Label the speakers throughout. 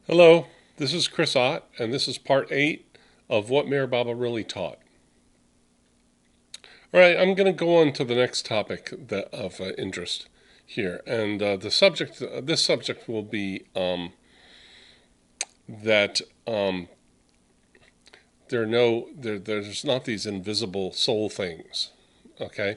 Speaker 1: Hello, this is Chris Ott, and this is part 8 of What Mayor Baba Really Taught. All right, I'm going to go on to the next topic of interest here, and this subject will be that there's not these invisible soul things, okay?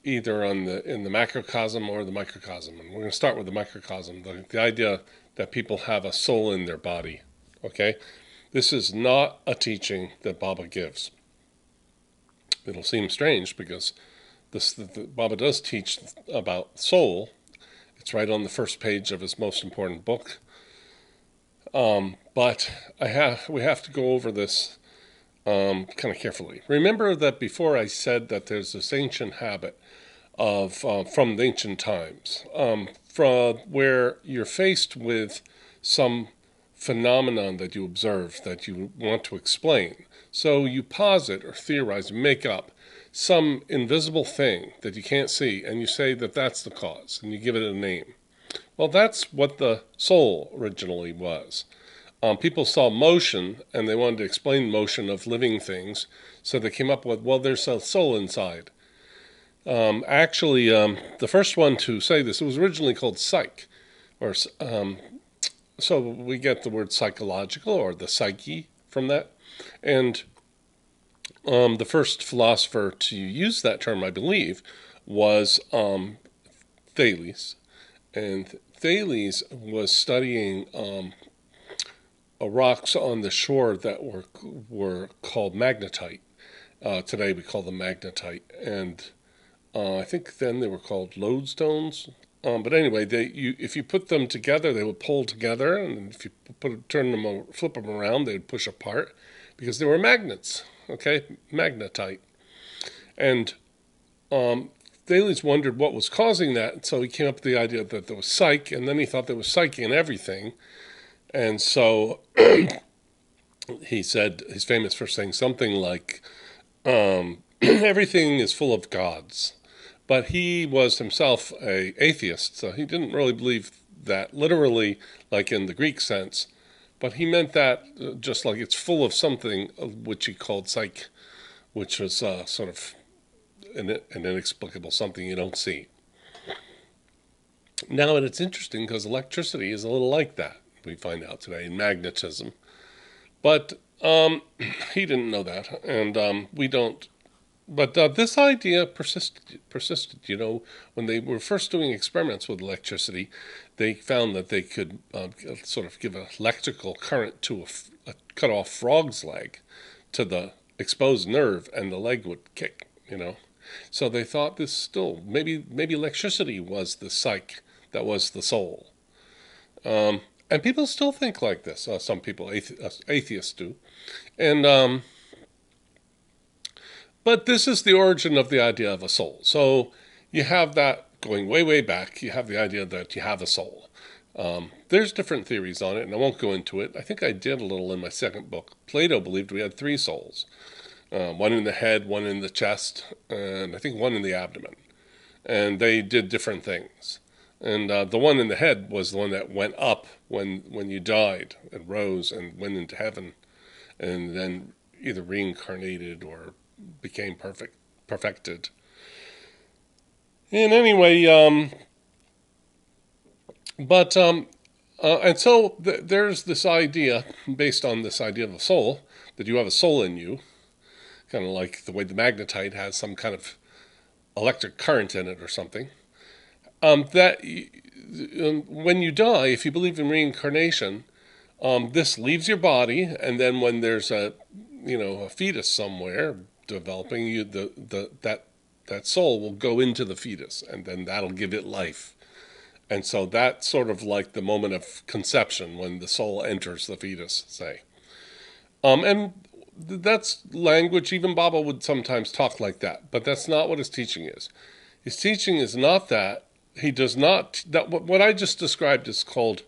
Speaker 1: Either in the macrocosm or the microcosm, and we're going to start with the microcosm, the idea that people have a soul in their body, okay? This is not a teaching that Baba gives. It'll seem strange because Baba does teach about soul. It's right on the first page of his most important book. But we have to go over this kind of carefully. Remember that before I said that there's this ancient habit of from the ancient times, from where you're faced with some phenomenon that you observe that you want to explain. So you posit or theorize, make up some invisible thing that you can't see, and you say that that's the cause, and you give it a name. Well, that's what the soul originally was. People saw motion, and they wanted to explain motion of living things, so they came up with, well, there's a soul inside. The first one to say this, it was originally called psych, or so we get the word psychological or the psyche from that. And the first philosopher to use that term, I believe, was Thales. And Thales was studying rocks on the shore that were called magnetite. Today we call them magnetite. And I think then they were called lodestones. But anyway, if you put them together, they would pull together, and if you flip them around, they would push apart because they were magnets. Okay, magnetite, and Thales wondered what was causing that, so he came up with the idea that there was psych, and then he thought there was psyche in everything, and so he said he's famous for saying something like, "Everything is full of gods." But he was himself an atheist, so he didn't really believe that literally, like in the Greek sense. But he meant that just like it's full of something which he called psyche, which was sort of an inexplicable something you don't see. Now, and it's interesting because electricity is a little like that, we find out today, in magnetism. But he didn't know that, and we don't. But this idea persisted. You know, when they were first doing experiments with electricity, they found that they could sort of give an electrical current to a cut off frog's leg to the exposed nerve, and the leg would kick. You know, so they thought this still maybe electricity was the psyche that was the soul. And people still think like this. Some people, atheists, do, and but this is the origin of the idea of a soul. So you have that going way, way back. You have the idea that you have a soul. There's different theories on it, and I won't go into it. I think I did a little in my second book. Plato believed we had three souls, one in the head, one in the chest, and I think one in the abdomen. And they did different things. And the one in the head was the one that went up when you died and rose and went into heaven, and then either reincarnated or became perfected. And anyway, but and so there's this idea based on this idea of a soul, that you have a soul in you, kind of like the way the magnetite has some kind of electric current in it or something. That when you die, if you believe in reincarnation, this leaves your body, and then when there's a fetus somewhere developing, that soul will go into the fetus, and then that'll give it life. And so that's sort of like the moment of conception when the soul enters the fetus, say. And that's language. Even Baba would sometimes talk like that, but that's not what his teaching is. His teaching is not that. He does not. That what I just described is called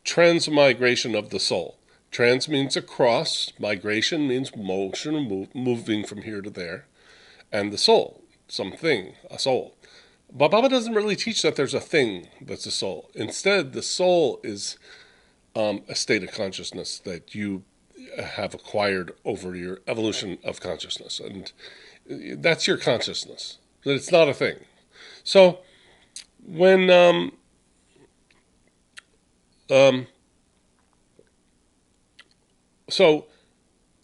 Speaker 1: transmigration of the soul. Trans means across, migration means motion, moving from here to there, and the soul, something, a soul. But Baba doesn't really teach that there's a thing that's a soul. Instead, the soul is a state of consciousness that you have acquired over your evolution of consciousness, and that's your consciousness. That it's not a thing. So when um, so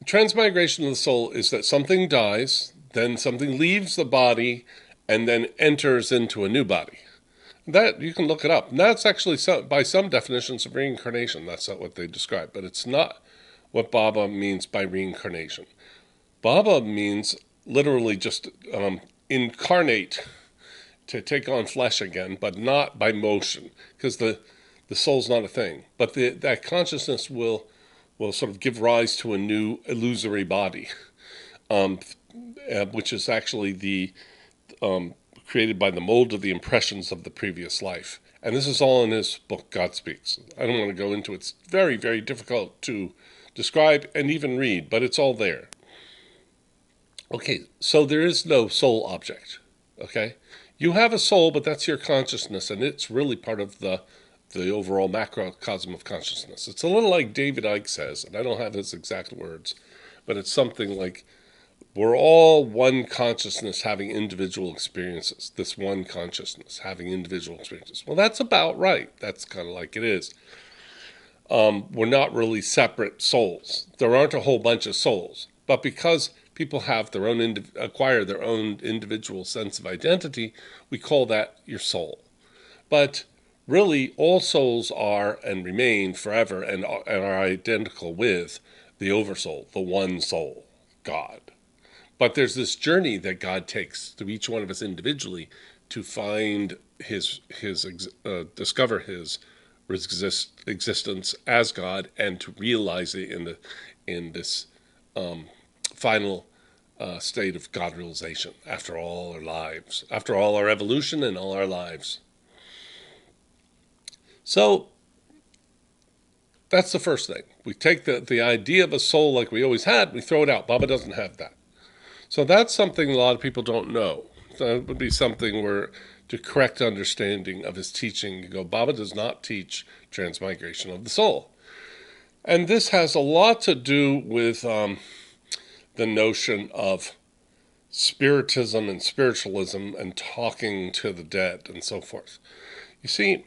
Speaker 1: transmigration of the soul is that something dies, then something leaves the body, and then enters into a new body. That you can look it up. And that's actually by some definitions of reincarnation. That's not what they describe, but it's not what Baba means by reincarnation. Baba means literally just incarnate, to take on flesh again, but not by motion, because the soul's not a thing. But that consciousness will sort of give rise to a new illusory body, um, which is actually the created by the mold of the impressions of the previous life. And this is all in his book, God Speaks. I don't want to go into it. It's very, very difficult to describe and even read, but it's all there. Okay, so there is no soul object. Okay? You have a soul, but that's your consciousness, and it's really part of the overall macrocosm of consciousness. It's a little like David Icke says, and I don't have his exact words, but it's something like, we're all one consciousness having individual experiences. This one consciousness having individual experiences. Well, that's about right. That's kind of like it is. We're not really separate souls. There aren't a whole bunch of souls. But because people have their own acquire their own individual sense of identity, we call that your soul. But really, all souls are and remain forever and are identical with the oversoul, the one soul, God. But there's this journey that God takes through each one of us individually to find discover his existence as God, and to realize it in this final state of God realization after all our lives, after all our evolution and all our lives. So that's the first thing. We take the idea of a soul like we always had, we throw it out. Baba doesn't have that. So that's something a lot of people don't know. So it would be something where, to correct understanding of his teaching, you go, Baba does not teach transmigration of the soul. And this has a lot to do with the notion of spiritism and spiritualism and talking to the dead and so forth. You see,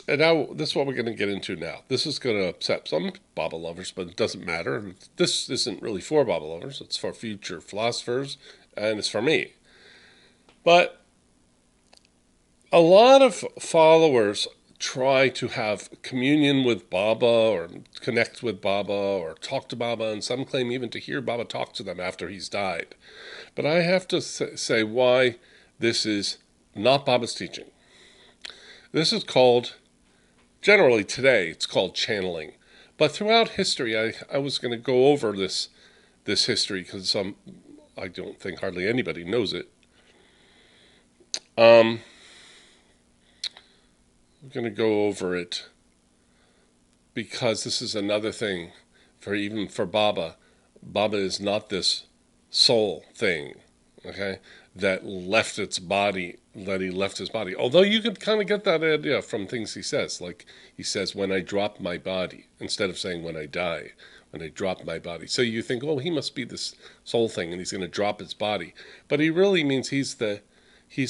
Speaker 1: and now this is what we're going to get into now. This is going to upset some Baba lovers, but it doesn't matter. This isn't really for Baba lovers. It's for future philosophers, and it's for me. But a lot of followers try to have communion with Baba or connect with Baba or talk to Baba, and some claim even to hear Baba talk to them after he's died. But I have to say why this is not Baba's teaching. This is called, generally today, it's called channeling. But throughout history, I was going to go over this history because I don't think hardly anybody knows it. I'm going to go over it because this is another thing even for Baba. Baba is not this soul thing, okay, that left its body, that he left his body. Although you could kind of get that idea from things he says. Like he says, when I drop my body, instead of saying when I die, when I drop my body. So you think, oh, he must be this soul thing and he's going to drop his body. But he really means he's the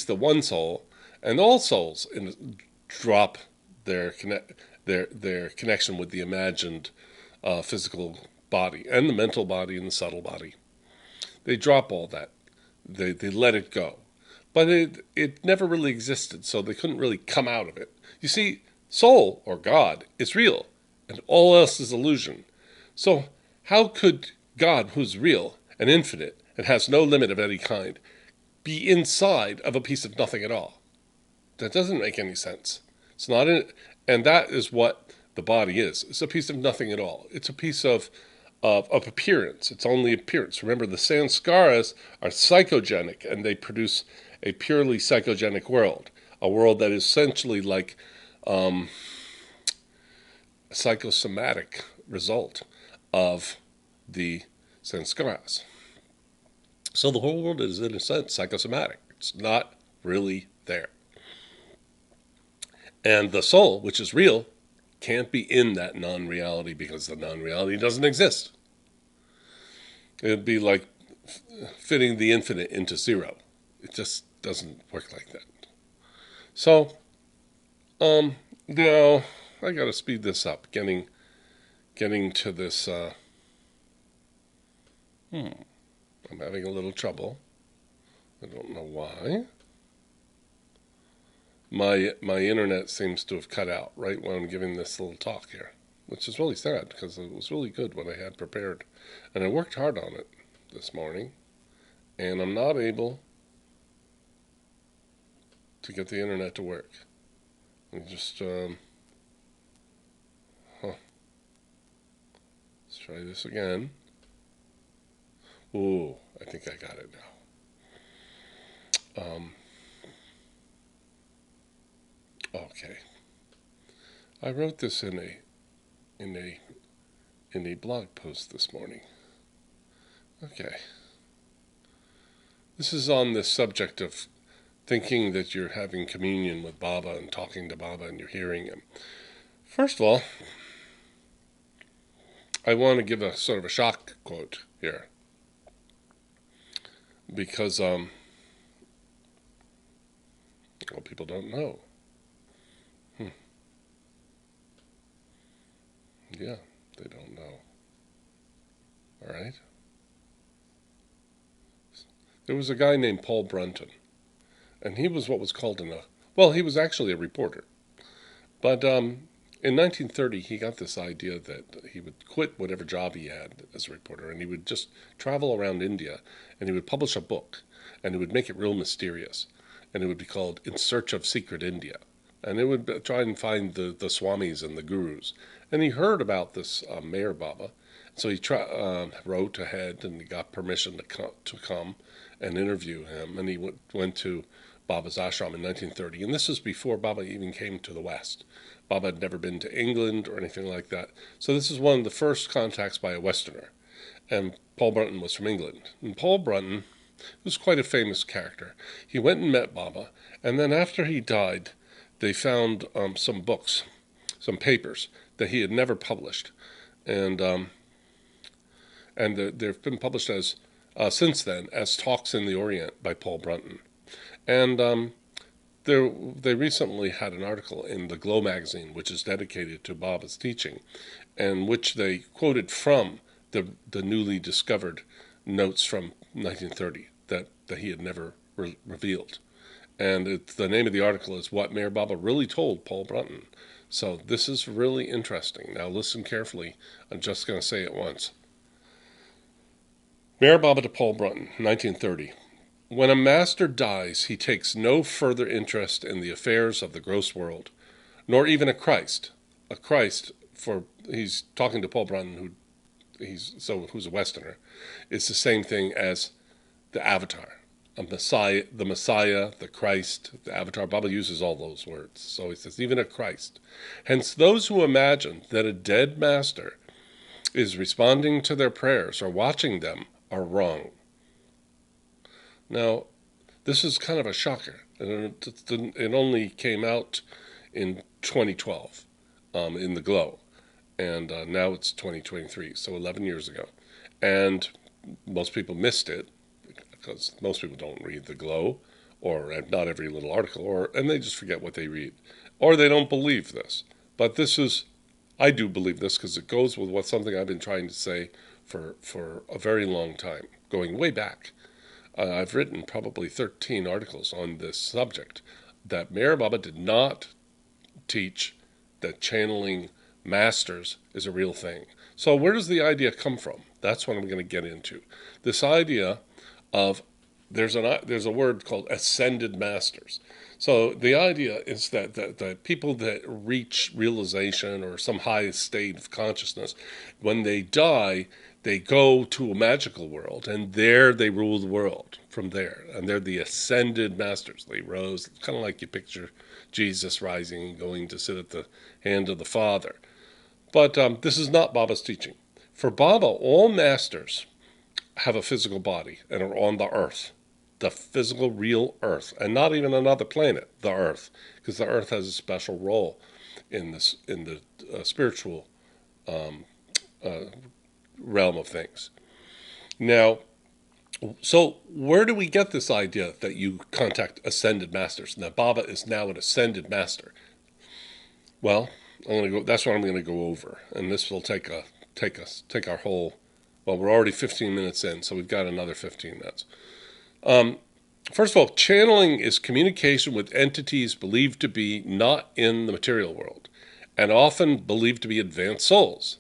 Speaker 1: one soul, and all souls drop their connection with the imagined physical body and the mental body and the subtle body. They drop all that. They let it go. But it never really existed, so they couldn't really come out of it. You see, soul, or God, is real, and all else is illusion. So how could God, who's real and infinite and has no limit of any kind, be inside of a piece of nothing at all? That doesn't make any sense. It's not and that is what the body is. It's a piece of nothing at all. It's a piece of appearance. It's only appearance. Remember, the sanskaras are psychogenic, and they produce a purely psychogenic world, a world that is essentially like a psychosomatic result of the sanskaras. So the whole world is, in a sense, psychosomatic. It's not really there. And the soul, which is real, can't be in that non-reality because the non-reality doesn't exist. It'd be like fitting the infinite into zero. It just doesn't work like that. So, um, now I got to speed this up, getting to this. I'm having a little trouble. I don't know why. My internet seems to have cut out right when I'm giving this little talk here, which is really sad because it was really good what I had prepared, and I worked hard on it this morning, and I'm not able to get the internet to work. Let me just let's try this again. Ooh, I think I got it now. Okay, I wrote this in a in a blog post this morning. Okay, this is on the subject of thinking that you're having communion with Baba and talking to Baba and you're hearing him. First of all, I want to give a sort of a shock quote here because well, people don't know. Yeah, they don't know. All right. There was a guy named Paul Brunton, and he was what was called well, he was actually a reporter. But in 1930, he got this idea that he would quit whatever job he had as a reporter, and he would just travel around India, and he would publish a book, and he would make it real mysterious, and it would be called In Search of Secret India. And it would try and find the swamis and the gurus. And he heard about this Mayor Baba, so he wrote ahead and he got permission to come and interview him. And he went to Baba's ashram in 1930. And this is before Baba even came to the West. Baba had never been to England or anything like that. So this is one of the first contacts by a Westerner. And Paul Brunton was from England. And Paul Brunton was quite a famous character. He went and met Baba. And then after he died, they found some books, some papers that he had never published, and they've been published as since then as Talks in the Orient by Paul Brunton, and they recently had an article in the Glow magazine, which is dedicated to Baba's teaching, and which they quoted from the newly discovered notes from 1930 that he had never revealed. And the name of the article is What Mayor Baba Really Told Paul Brunton. So this is really interesting. Now listen carefully. I'm just going to say it once. Mayor Baba to Paul Brunton, 1930. When a master dies, he takes no further interest in the affairs of the gross world, nor even a Christ. A Christ, for he's talking to Paul Brunton, who's a Westerner, is the same thing as the Avatar. A Messiah, the Christ, the Avatar. Baba uses all those words. So he says, even a Christ. Hence, those who imagine that a dead master is responding to their prayers or watching them are wrong. Now, this is kind of a shocker. It only came out in 2012 in the Glow. And now it's 2023, so 11 years ago. And most people missed it, because most people don't read the Glow, or not every little article, and they just forget what they read, or they don't believe this. But I do believe this because it goes with something I've been trying to say for a very long time, going way back. I've written probably 13 articles on this subject, that Mayor Baba did not teach that channeling masters is a real thing. So where does the idea come from? That's what I'm going to get into. This idea of there's a word called ascended masters. So the idea is that the people that reach realization or some high state of consciousness, when they die, they go to a magical world, and there they rule the world from there. And they're the ascended masters. They rose, kind of like you picture Jesus rising and going to sit at the hand of the Father. But this is not Baba's teaching. For Baba, all masters have a physical body and are on the earth, the physical, real earth, and not even another planet, the earth, because the earth has a special role in the spiritual realm of things. Now, so where do we get this idea that you contact ascended masters and that Baba is now an ascended master? Well, that's what I'm going to go over, and this will take our whole. Well, we're already 15 minutes in, so we've got another 15 minutes. First of all, channeling is communication with entities believed to be not in the material world, and often believed to be advanced souls.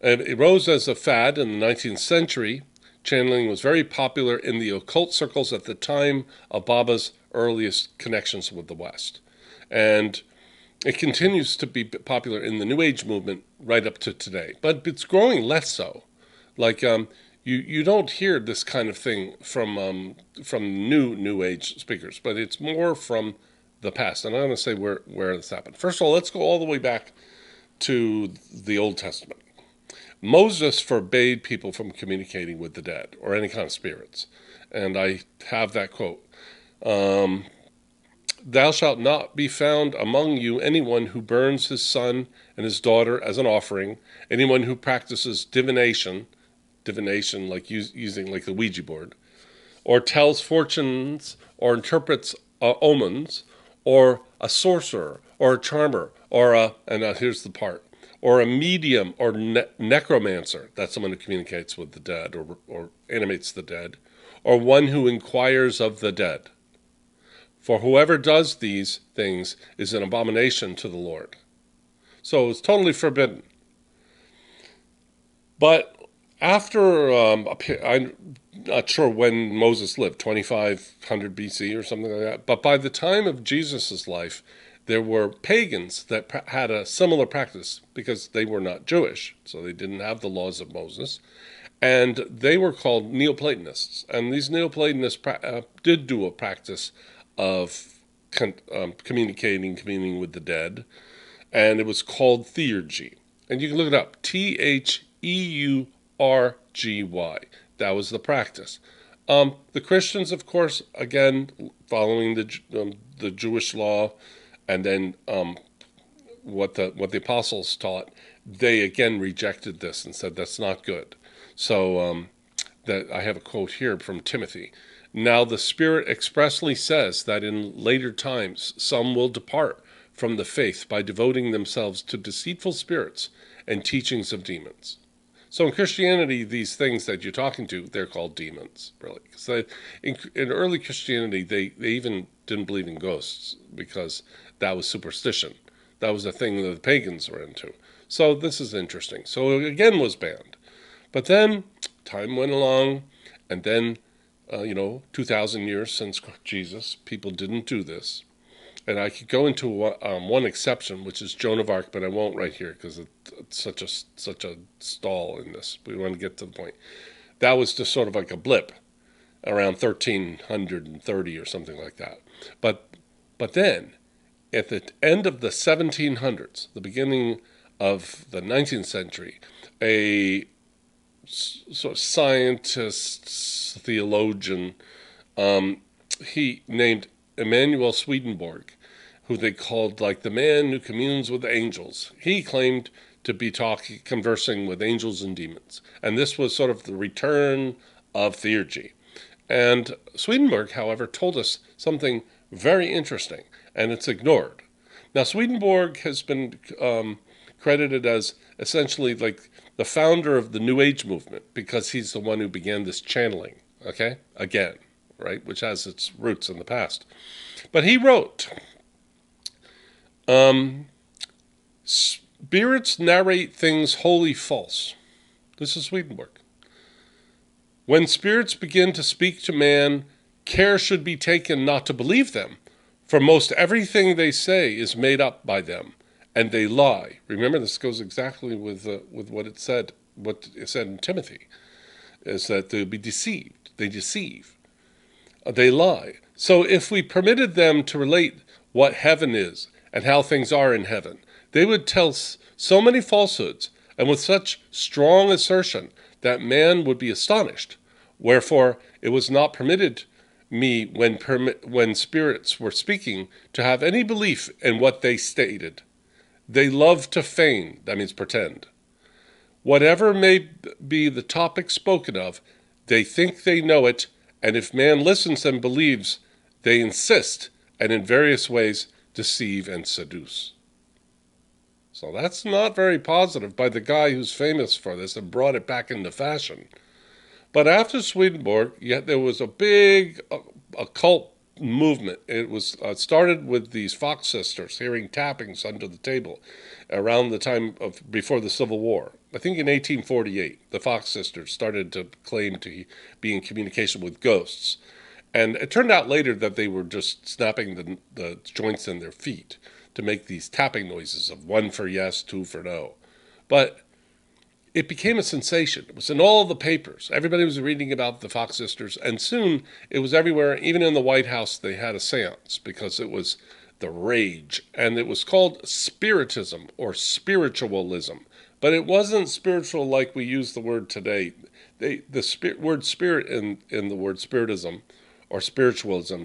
Speaker 1: And it rose as a fad in the 19th century. Channeling was very popular in the occult circles at the time of Baba's earliest connections with the West. And it continues to be popular in the New Age movement right up to today. But it's growing less so. Like, you don't hear this kind of thing from New Age speakers, but it's more from the past. And I'm going to say where this happened. First of all, let's go all the way back to the Old Testament. Moses forbade people from communicating with the dead or any kind of spirits. And I have that quote. Thou shalt not be found among you anyone who burns his son and his daughter as an offering, anyone who practices divination like using like the Ouija board, or tells fortunes or interprets omens, or a sorcerer or a charmer, or here's the part, or a medium or necromancer, that's someone who communicates with the dead or animates the dead, or one who inquires of the dead. For whoever does these things is an abomination to the Lord. So it's totally forbidden. But after, I'm not sure when Moses lived, 2500 BC or something like that, but by the time of Jesus' life, there were pagans that had a similar practice because they were not Jewish, so they didn't have the laws of Moses, and they were called Neoplatonists. And these Neoplatonists did do a practice of communing with the dead, and it was called theurgy. And you can look it up, Theurgy. That was the practice. The Christians, of course, again, following the Jewish law, and then what the apostles taught, they again rejected this and said that's not good. So that I have a quote here from Timothy. Now the Spirit expressly says that in later times some will depart from the faith by devoting themselves to deceitful spirits and teachings of demons. So in Christianity, these things that you're talking to, they're called demons, really. So in early Christianity, they even didn't believe in ghosts because that was superstition. That was a thing that the pagans were into. So this is interesting. So it again was banned. But then time went along, and then, 2,000 years since Jesus, people didn't do this. And I could go into one exception, which is Joan of Arc, but I won't right here because it's such a stall in this. We want to get to the point. That was just sort of like a blip around 1330 or something like that. But then, at the end of the 1700s, the beginning of the 19th century, a sort of scientist, theologian, he named Emanuel Swedenborg, who they called like the man who communes with angels. He claimed to be conversing with angels and demons. And this was sort of the return of theurgy. And Swedenborg, however, told us something very interesting, and it's ignored. Now, Swedenborg has been credited as essentially like the founder of the New Age movement because he's the one who began this channeling, okay? Again, right? Which has its roots in the past. But he wrote, spirits narrate things wholly false. This is Swedenborg. When spirits begin to speak to man, care should be taken not to believe them, for most everything they say is made up by them, and they lie. Remember, this goes exactly with what it said in Timothy, is that they'll be deceived. They deceive. They lie. So if we permitted them to relate what heaven is and how things are in heaven, they would tell so many falsehoods and with such strong assertion that man would be astonished. Wherefore it was not permitted me when spirits were speaking to have any belief in what they stated. They love to feign, that means pretend. Whatever may be the topic spoken of, they think they know it, and if man listens and believes, they insist, and in various ways deceive and seduce. So that's not very positive by the guy who's famous for this and brought it back into fashion. But after Swedenborg, yet there was a big occult movement. It was started with these Fox sisters hearing tappings under the table around the time of before the Civil War. I think in 1848, the Fox sisters started to claim to be in communication with ghosts. And it turned out later that they were just snapping the joints in their feet to make these tapping noises of one for yes, two for no. But it became a sensation. It was in all the papers. Everybody was reading about the Fox sisters, and soon it was everywhere. Even in the White House, they had a seance because it was the rage. And it was called spiritism or spiritualism. But it wasn't spiritual like we use the word today. The word spirit in the word spiritism or spiritualism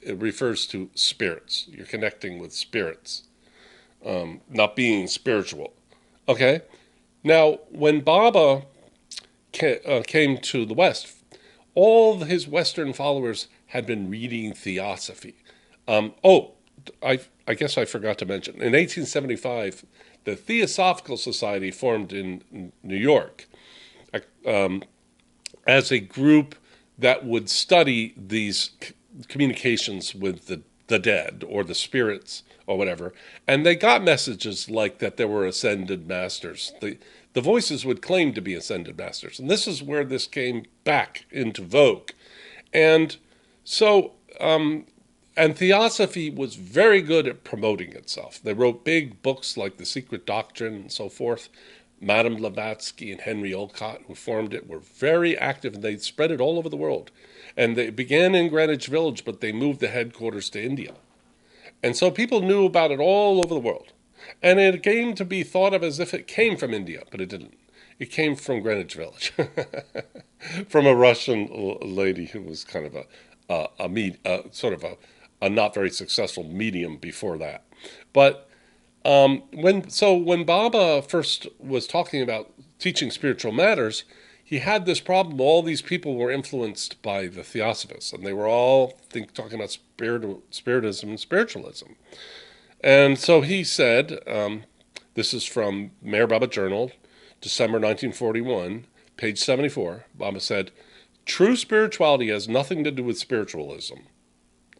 Speaker 1: it refers to spirits. You're connecting with spirits, not being spiritual. Okay? Now, when Baba came to the West, all his Western followers had been reading Theosophy. I guess I forgot to mention. In 1875, the Theosophical Society formed in New York as a group that would study these communications with the dead or the spirits or whatever. And they got messages like that there were ascended masters. The voices would claim to be ascended masters. And this is where this came back into vogue. And so, and Theosophy was very good at promoting itself. They wrote big books like The Secret Doctrine and so forth. Madame Blavatsky and Henry Olcott, who formed it, were very active, and they spread it all over the world. And they began in Greenwich Village, but they moved the headquarters to India. And so people knew about it all over the world. And it came to be thought of as if it came from India, but it didn't. It came from Greenwich Village, from a Russian lady who was kind of a not very successful medium before that. But when Baba first was talking about teaching spiritual matters, he had this problem. All these people were influenced by the Theosophists, and they were all talking about spiritism and spiritualism. And so he said, this is from Meher Baba Journal, December 1941, page 74. Baba said, "True spirituality has nothing to do with spiritualism."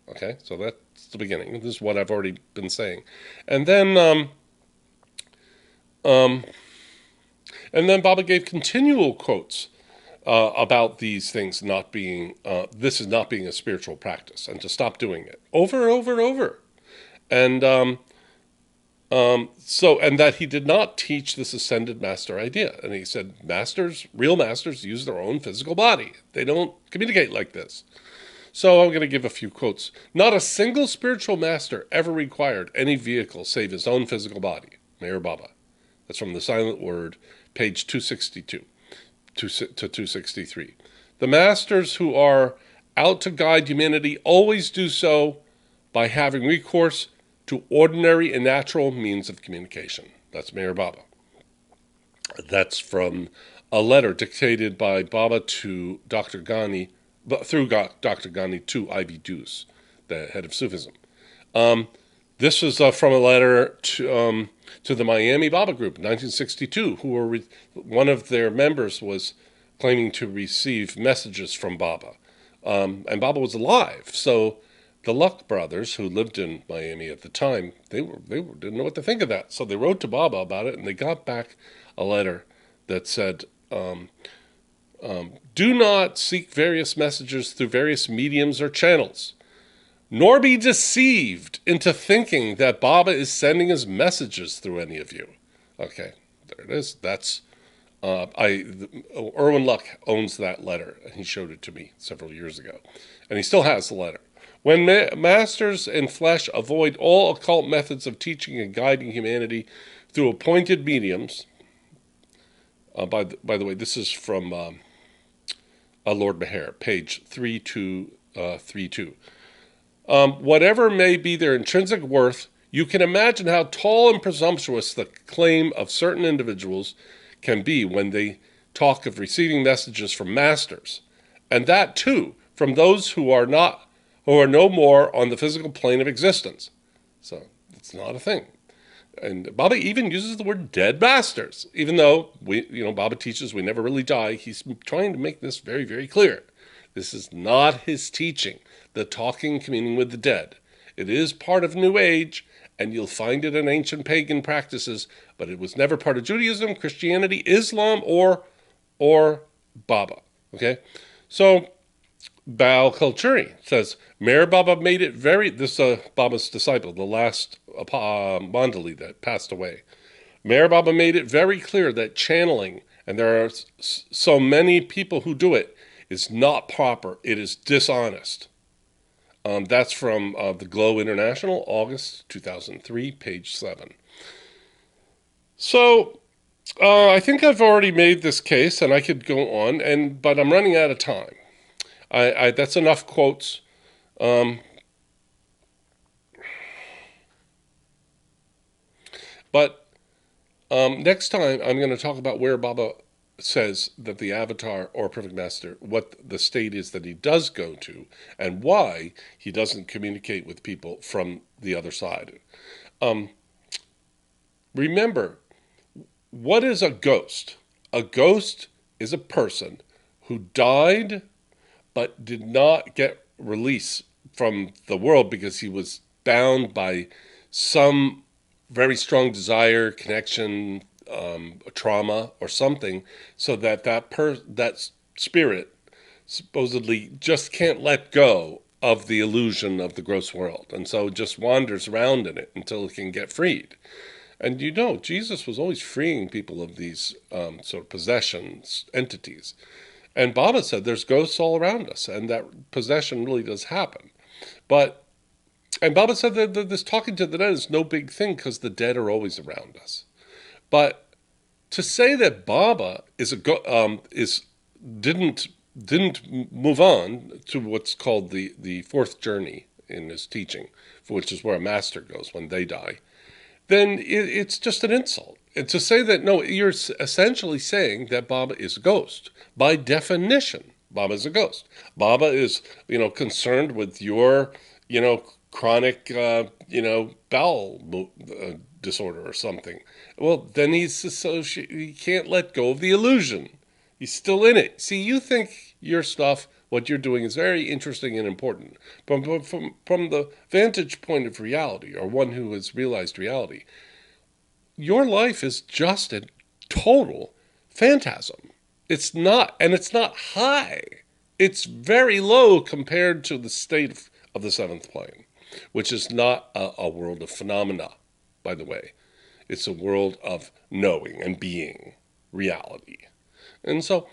Speaker 1: Okay, so that's the beginning. This is what I've already been saying. And then Baba gave continual quotes about these things not being, this is not being a spiritual practice, and to stop doing it over and over and over. And and that he did not teach this ascended master idea. And he said, real masters use their own physical body. They don't communicate like this. So I'm going to give a few quotes. "Not a single spiritual master ever required any vehicle save his own physical body." Meher Baba. That's from The Silent Word, page 262 to 263. "The masters who are out to guide humanity always do so by having recourse to ordinary and natural means of communication." That's Meher Baba. That's from a letter dictated by Baba to Dr. Ghani, through Dr. Ghani to Ivy Deuce, the head of Sufism. This was from a letter to the Miami Baba Group in 1962, who were one of their members was claiming to receive messages from Baba. And Baba was alive, so the Luck brothers, who lived in Miami at the time, they didn't know what to think of that. So they wrote to Baba about it, and they got back a letter that said, "Do not seek various messages through various mediums or channels, nor be deceived into thinking that Baba is sending his messages through any of you." Okay, there it is. That's Erwin Luck owns that letter, and he showed it to me several years ago, and he still has the letter. "When masters in flesh avoid all occult methods of teaching and guiding humanity through appointed mediums," by the way, this is from Lord Maher, page 3232. "Whatever may be their intrinsic worth, You can imagine how tall and presumptuous the claim of certain individuals can be when they talk of receiving messages from masters, and that too from those who are no more on the physical plane of existence. So it's not a thing. And Baba even uses the word dead masters, even though Baba teaches we never really die. He's trying to make this very, very clear. This is not his teaching, the talking, communing with the dead. It is part of New Age, and you'll find it in ancient pagan practices, but it was never part of Judaism, Christianity, Islam, or Baba. Okay? So Baal Kulturi says, Meher Baba made it very, this Baba's disciple, the last Mandali that passed away. Meher Baba made it very clear that channeling, and there are so many people who do it, is not proper. It is dishonest. That's from the Glow International, August 2003, page 7. So I think I've already made this case, and I could go on, but I'm running out of time. That's enough quotes. But next time, I'm going to talk about where Baba says that the avatar or perfect master, what the state is that he does go to, and why he doesn't communicate with people from the other side. Remember, what is a ghost? A ghost is a person who died but did not get release from the world because he was bound by some very strong desire, connection, trauma, or something, so that that spirit supposedly just can't let go of the illusion of the gross world, and so just wanders around in it until it can get freed. And Jesus was always freeing people of these sort of possessions, entities. And Baba said there's ghosts all around us, and that possession really does happen. And Baba said that this talking to the dead is no big thing because the dead are always around us. But to say that Baba didn't move on to what's called the fourth journey in his teaching, for which is where a master goes when they die, then it's just an insult. And to say that, no, you're essentially saying that Baba is a ghost. By definition, Baba is a ghost. Baba is, concerned with your, chronic, bowel disorder or something. Well, then he can't let go of the illusion. He's still in it. See, you think your stuff, what you're doing, is very interesting and important. But from the vantage point of reality, or one who has realized reality, your life is just a total phantasm. It's not high. It's very low compared to the state of the seventh plane, which is not a world of phenomena, by the way. It's a world of knowing and being, reality. And so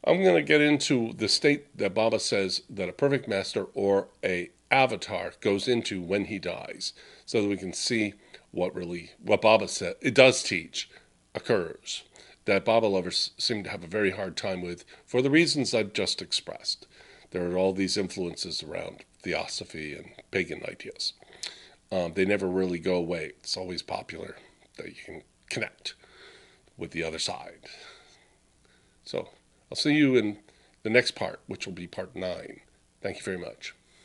Speaker 1: I'm going to get into the state that Baba says that a perfect master or a avatar goes into when he dies, so that we can see what Baba said, it does teach, occurs, that Baba lovers seem to have a very hard time with for the reasons I've just expressed. There are all these influences around theosophy and pagan ideas. They never really go away. It's always popular that you can connect with the other side. So I'll see you in the next part, which will be part 9. Thank you very much.